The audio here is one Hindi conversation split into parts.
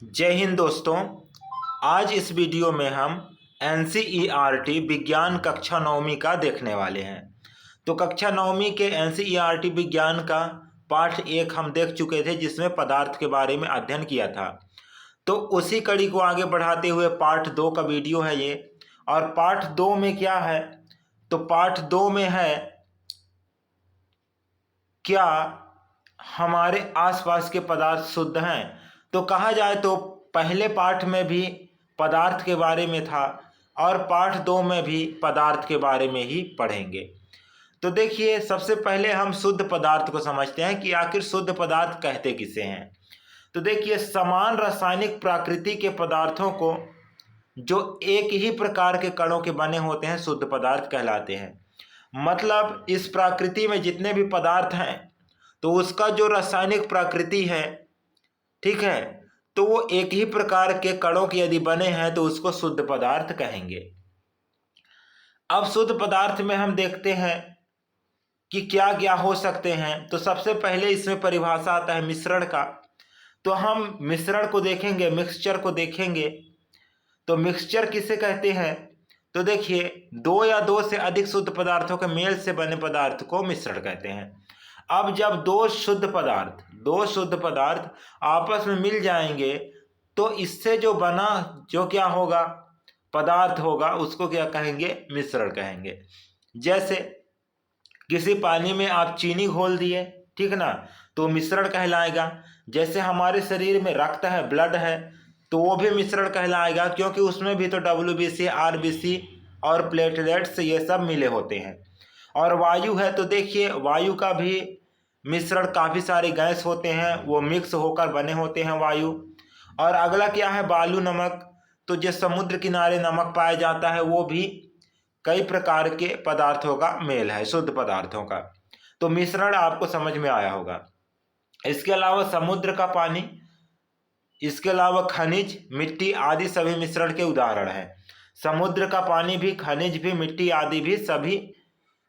जय हिंद दोस्तों। आज इस वीडियो में हम एनसीईआरटी विज्ञान कक्षा नौवीं का देखने वाले हैं। तो कक्षा नौवीं के एनसीईआरटी विज्ञान का पाठ 1 हम देख चुके थे, जिसमें पदार्थ के बारे में अध्ययन किया था। तो उसी कड़ी को आगे बढ़ाते हुए पाठ 2 का वीडियो है ये। और पाठ 2 में क्या है, तो पाठ 2 में है क्या हमारे आसपास के पदार्थ शुद्ध हैं। तो कहा जाए तो पहले पाठ में भी पदार्थ के बारे में था और पाठ 2 में भी पदार्थ के बारे में ही पढ़ेंगे। तो देखिए, सबसे पहले हम शुद्ध पदार्थ को समझते हैं कि आखिर शुद्ध पदार्थ कहते किसे हैं। तो देखिए, समान रासायनिक प्रकृति के पदार्थों को जो एक ही प्रकार के कणों के बने होते हैं शुद्ध पदार्थ कहलाते हैं। मतलब इस प्रकृति में जितने भी पदार्थ हैं तो उसका जो रासायनिक प्रकृति है, ठीक है, तो वो एक ही प्रकार के कणों के यदि बने हैं तो उसको शुद्ध पदार्थ कहेंगे। अब शुद्ध पदार्थ में हम देखते हैं कि क्या क्या हो सकते हैं। तो सबसे पहले इसमें परिभाषा आता है मिश्रण का। तो हम मिश्रण को देखेंगे, मिक्सचर को देखेंगे। तो मिक्सचर किसे कहते हैं, तो देखिए, 2 या 2 से अधिक शुद्ध पदार्थों के मेल से बने पदार्थ को मिश्रण कहते हैं। अब जब दो शुद्ध पदार्थ आपस में मिल जाएंगे तो इससे जो बना जो क्या होगा, पदार्थ होगा, उसको क्या कहेंगे, मिश्रण कहेंगे। जैसे किसी पानी में आप चीनी घोल दिए, ठीक ना, तो मिश्रण कहलाएगा। जैसे हमारे शरीर में रक्त है, ब्लड है, तो वो भी मिश्रण कहलाएगा, क्योंकि उसमें भी तो WBC, RBC और प्लेटलेट्स ये सब मिले होते हैं। और वायु है, तो देखिए वायु का भी मिश्रण, काफ़ी सारे गैस होते हैं, वो मिक्स होकर बने होते हैं वायु। और अगला क्या है, बालू नमक। तो जो समुद्र किनारे नमक पाया जाता है वो भी कई प्रकार के पदार्थों का मेल है, शुद्ध पदार्थों का। तो मिश्रण आपको समझ में आया होगा। इसके अलावा समुद्र का पानी, इसके अलावा खनिज, मिट्टी आदि सभी मिश्रण के उदाहरण हैं। समुद्र का पानी भी, खनिज भी, मिट्टी आदि भी सभी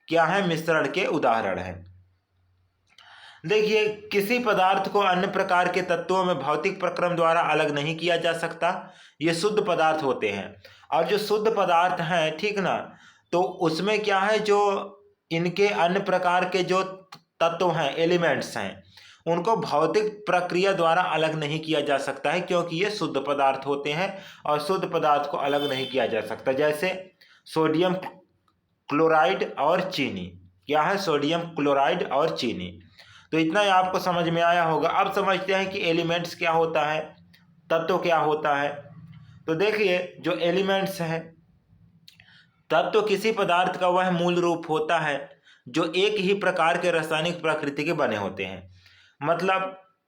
क्या है, मिश्रण के उदाहरण हैं। देखिए, किसी पदार्थ को अन्य प्रकार के तत्वों में भौतिक प्रक्रम द्वारा अलग नहीं किया जा सकता, ये शुद्ध पदार्थ होते हैं। और जो शुद्ध पदार्थ हैं, ठीक ना, तो उसमें क्या है, जो इनके अन्य प्रकार के जो तत्व हैं, एलिमेंट्स हैं, उनको भौतिक प्रक्रिया द्वारा अलग नहीं किया जा सकता है, क्योंकि ये शुद्ध पदार्थ होते हैं और शुद्ध पदार्थ को अलग नहीं किया जा सकता। जैसे सोडियम क्लोराइड और चीनी, क्या है, सोडियम क्लोराइड और चीनी। तो इतना ही आपको समझ में आया होगा। अब समझते हैं कि एलिमेंट्स क्या होता है, तत्व क्या होता है। तो देखिए, जो एलिमेंट्स हैं, तत्व किसी पदार्थ का वह मूल रूप होता है जो एक ही प्रकार के रासायनिक प्रकृति के बने होते हैं। मतलब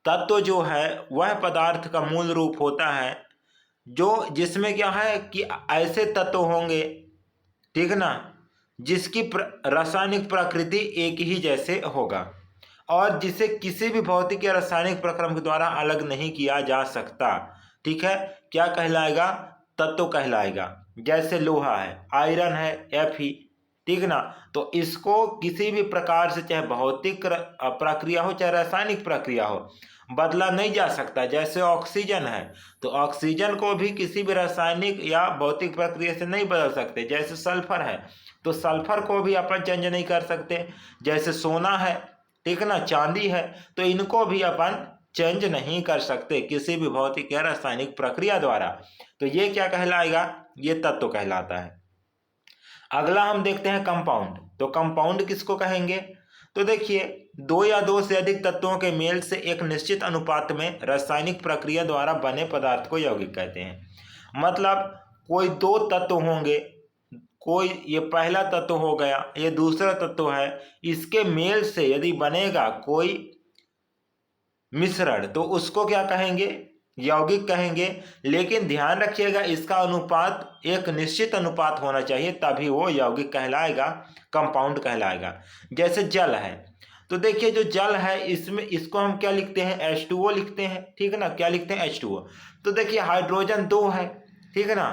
तत्व जो है वह पदार्थ का मूल रूप होता है जो जिसमें क्या है कि ऐसे तत्व होंगे, ठीक ना, जिसकी रासायनिक प्रकृति एक ही जैसे होगा और जिसे किसी भी भौतिक या रासायनिक प्रक्रम के द्वारा अलग नहीं किया जा सकता। ठीक है, क्या कहलाएगा, तत्व कहलाएगा। जैसे लोहा है, आयरन है, Fe, ठीक ना, तो इसको किसी भी प्रकार से, चाहे भौतिक प्रक्रिया हो चाहे रासायनिक प्रक्रिया हो, बदला नहीं जा सकता। जैसे ऑक्सीजन है, तो ऑक्सीजन को भी किसी भी रासायनिक या भौतिक प्रक्रिया से नहीं बदल सकते। जैसे सल्फर है, तो सल्फर को भी अपन चेंज नहीं कर सकते। जैसे सोना है, ठीक ना, चांदी है, तो इनको भी अपन चेंज नहीं कर सकते किसी भी भौतिक या रासायनिक प्रक्रिया द्वारा। तो ये क्या कहलाएगा, ये तत्व कहलाता है। अगला हम देखते हैं कंपाउंड। तो कंपाउंड किसको कहेंगे, तो देखिए, 2 या 2 से अधिक तत्वों के मेल से एक निश्चित अनुपात में रासायनिक प्रक्रिया द्वारा बने पदार्थ को यौगिक कहते हैं। मतलब कोई 2 तत्व होंगे, कोई ये पहला तत्व हो गया, ये दूसरा तत्व है, इसके मेल से यदि बनेगा कोई मिश्रण तो उसको क्या कहेंगे, यौगिक कहेंगे। लेकिन ध्यान रखिएगा, इसका अनुपात एक निश्चित अनुपात होना चाहिए, तभी वो यौगिक कहलाएगा, कंपाउंड कहलाएगा। जैसे जल है, तो देखिए जो जल है इसमें इसको हम क्या लिखते हैं, H2O लिखते हैं, ठीक है ना, क्या लिखते हैं, H2O। तो देखिए हाइड्रोजन 2 है, ठीक है ना,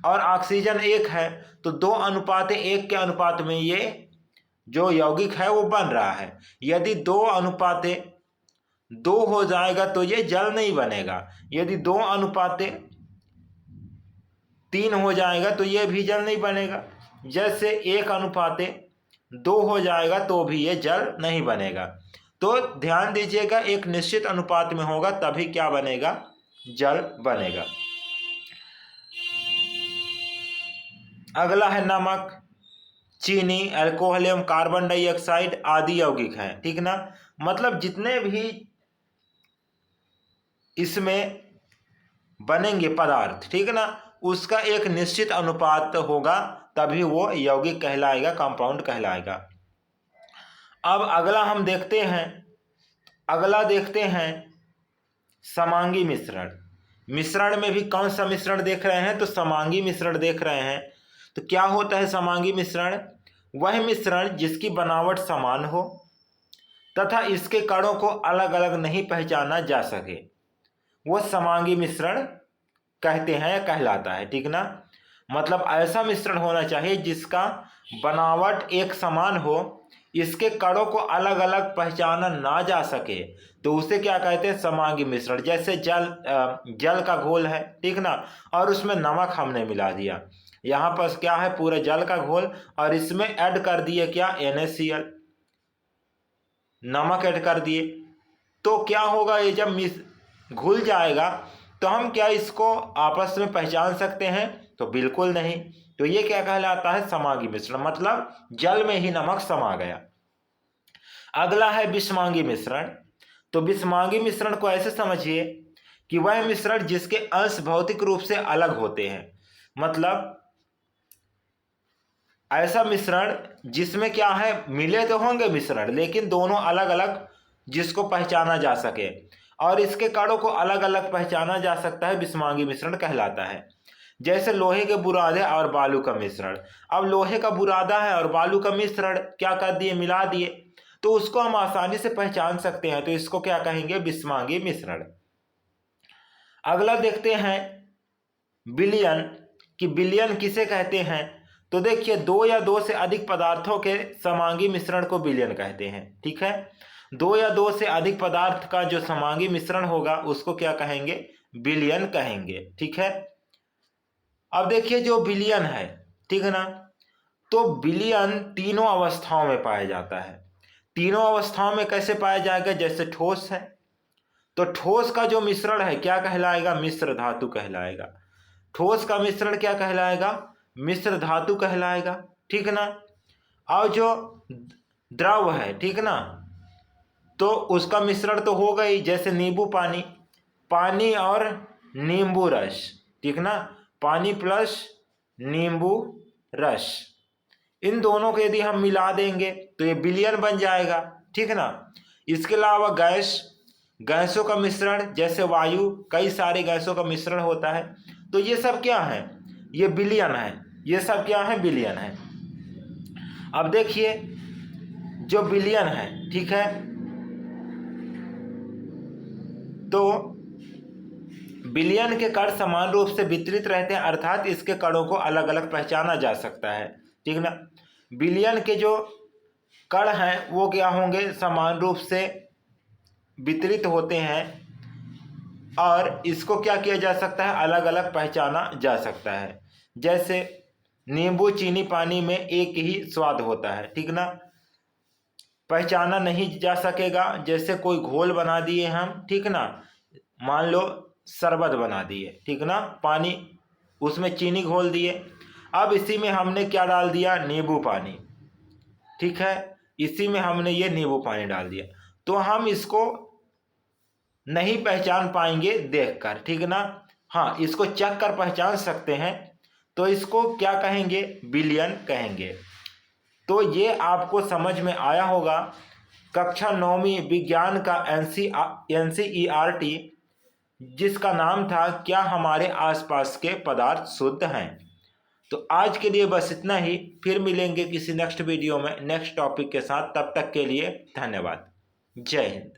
और ऑक्सीजन 1 है, तो 2:1 के अनुपात में ये जो यौगिक है वो बन रहा है। यदि 2:1 2 हो जाएगा तो ये जल नहीं बनेगा। यदि 2:3 हो जाएगा तो ये भी जल नहीं बनेगा। जैसे 1:2 हो जाएगा तो भी ये जल नहीं बनेगा। तो ध्यान दीजिएगा, एक निश्चित अनुपात में होगा तभी क्या बनेगा, जल बनेगा। अगला है नमक, चीनी, अल्कोहल एवं कार्बन डाइऑक्साइड आदि यौगिक हैं, ठीक ना। मतलब जितने भी इसमें बनेंगे पदार्थ, ठीक ना, उसका एक निश्चित अनुपात होगा तभी वो यौगिक कहलाएगा, कंपाउंड कहलाएगा। अब अगला हम देखते हैं, अगला देखते हैं समांगी मिश्रण। मिश्रण में भी कौन सा मिश्रण देख रहे हैं, तो समांगी मिश्रण देख रहे हैं। तो क्या होता है समांगी मिश्रण? वह मिश्रण जिसकी बनावट समान हो तथा इसके कणों को अलग अलग नहीं पहचाना जा सके, वो समांगी मिश्रण कहते हैं या कहलाता है, ठीक ना। मतलब ऐसा मिश्रण होना चाहिए जिसका बनावट एक समान हो, इसके कणों को अलग अलग पहचाना ना जा सके, तो उसे क्या कहते हैं, समांगी मिश्रण। जैसे जल का घोल है, ठीक ना, और उसमें नमक हमने मिला दिया। यहाँ पर क्या है, पूरे जल का घोल, और इसमें ऐड कर दिए क्या, NaCl, नमक ऐड कर दिए। तो क्या होगा, ये जब घुल जाएगा तो हम क्या इसको आपस में पहचान सकते हैं, तो बिल्कुल नहीं। तो ये क्या कहलाता है, समांगी मिश्रण, मतलब जल में ही नमक समा गया। अगला है विषमांगी मिश्रण। तो विषमांगी मिश्रण को ऐसे समझिए कि वह मिश्रण जिसके अंश भौतिक रूप से अलग होते हैं। मतलब ऐसा मिश्रण जिसमें क्या है, मिले तो होंगे मिश्रण लेकिन दोनों अलग अलग, जिसको पहचाना जा सके और इसके कणों को अलग अलग पहचाना जा सकता है, विषमांगी मिश्रण कहलाता है। जैसे लोहे के बुरादे और बालू का मिश्रण। अब लोहे का बुरादा है और बालू का मिश्रण क्या कर दिए, मिला दिए, तो उसको हम आसानी से पहचान सकते हैं, तो इसको क्या कहेंगे, विषमांगी मिश्रण। अगला देखते हैं विलयन, कि विलयन किसे कहते हैं। तो देखिए 2 या 2 से अधिक पदार्थों के समांगी मिश्रण को विलयन कहते हैं, ठीक है। 2 या 2 से अधिक पदार्थ का जो समांगी मिश्रण होगा उसको क्या कहेंगे, विलयन कहेंगे, ठीक है। अब देखिए जो विलयन है, ठीक है ना, तो विलयन तीनों अवस्थाओं में पाया जाता है। तीनों अवस्थाओं में कैसे पाया जाएगा, जैसे ठोस है तो ठोस का जो मिश्रण है क्या कहलाएगा, मिश्र धातु कहलाएगा। ठोस का मिश्रण क्या कहलाएगा, मिश्र धातु कहलाएगा, ठीक ना। और जो द्रव है, ठीक ना, तो उसका मिश्रण तो हो गई, जैसे नींबू पानी, पानी और नींबू रस, ठीक ना, पानी प्लस नींबू रस, इन दोनों को यदि हम मिला देंगे तो ये विलयन बन जाएगा, ठीक ना। इसके अलावा गैसों का मिश्रण, जैसे वायु, कई सारे गैसों का मिश्रण होता है, तो ये सब क्या है, ये विलयन है, ये सब क्या है, विलयन है। अब देखिए जो विलयन है, ठीक है, तो विलयन के कण समान रूप से वितरित रहते हैं, अर्थात इसके कणों को अलग अलग पहचाना जा सकता है, ठीक ना। विलयन के जो कण हैं वो क्या होंगे, समान रूप से वितरित होते हैं और इसको क्या किया जा सकता है, अलग अलग पहचाना जा सकता है। जैसे नींबू चीनी पानी में एक ही स्वाद होता है, ठीक ना, पहचाना नहीं जा सकेगा। जैसे कोई घोल बना दिए हम, ठीक ना, मान लो शरबत बना दिए, ठीक ना, पानी, उसमें चीनी घोल दिए, अब इसी में हमने क्या डाल दिया, नींबू पानी, ठीक है, इसी में हमने ये नींबू पानी डाल दिया, तो हम इसको नहीं पहचान पाएंगे देखकर, ठीक ना। हाँ, इसको चख कर पहचान सकते हैं, तो इसको क्या कहेंगे, विलयन कहेंगे। तो ये आपको समझ में आया होगा। कक्षा 9वीं विज्ञान का NCERT जिसका नाम था क्या हमारे आसपास के पदार्थ शुद्ध हैं। तो आज के लिए बस इतना ही, फिर मिलेंगे किसी नेक्स्ट वीडियो में नेक्स्ट टॉपिक के साथ। तब तक के लिए धन्यवाद। जय हिंद।